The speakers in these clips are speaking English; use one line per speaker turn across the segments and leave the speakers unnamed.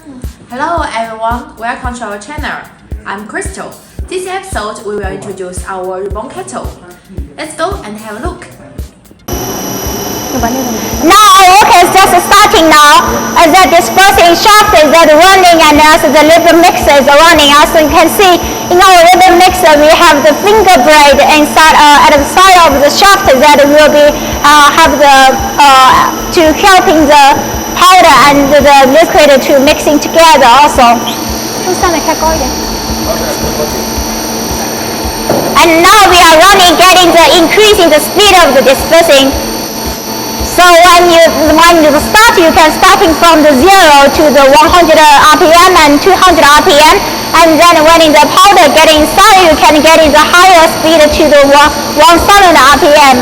Hello everyone, welcome to our channel. I'm Crystal. This episode we will introduce our reborn kettle. Let's go and have a look.
Now our work is just starting now. As the dispersing shaft is running and also the liver mixer is running. Also you can see in our liver mixer we have the finger blade inside at the side of the shaft that will be have the to helping the powder and the liquid to mixing together also. And now we are running, getting the increasing the speed of the dispersing. So when you start, you can starting from the 0 to the 100 RPM and 200 RPM, and then when in the powder getting inside, you can get in the higher speed to the 1000 RPM.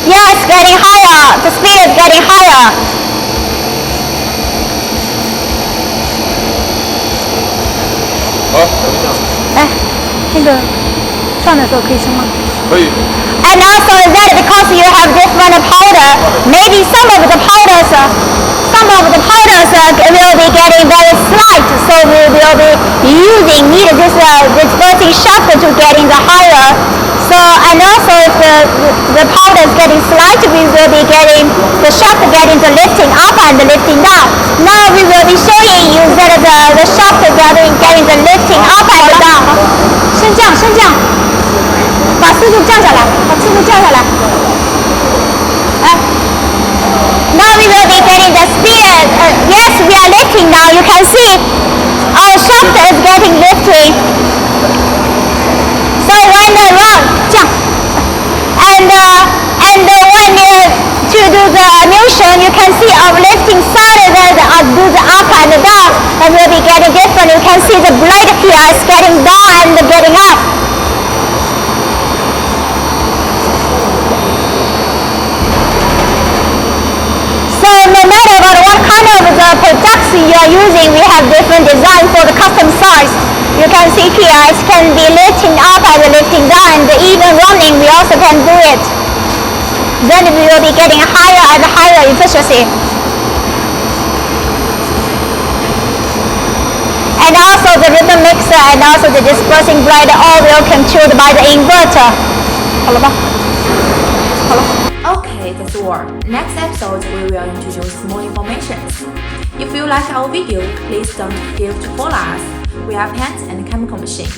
Yeah, it's getting higher. The speed is getting higher. 那个转的时候可以升吗？可以。And also that because you have different powder, maybe some of the powders will be getting very slight, so we will be need this dispersing shaft to get in the higher. So and also if the powder is getting slight, we will be getting the shaft getting the lifting up and the lifting down. Now we will be showing you that the shaft getting the lifting up and down. 升降，把速度降下来，Now we will be getting the speed. Yes, we are lifting now. You can see our shaft is getting lifting. So when the run 降 and when to do the motion, you can see our lifting side that do the up and down, and will be getting different. You can see the blade here is getting down and getting up. So no matter what kind of the products you are using, we have different design for the custom size. You can see here it can be lifting up and lifting down, and even running we also can do it. Then we will be getting higher and higher efficiency. And also the ribbon mixer and also the dispersing blade all will controlled by the inverter. 好了吧？好了。
Okay, that's all. Next episode we will introduce more information. If you like our video, please don't forget to follow us. We have pens and chemical machine.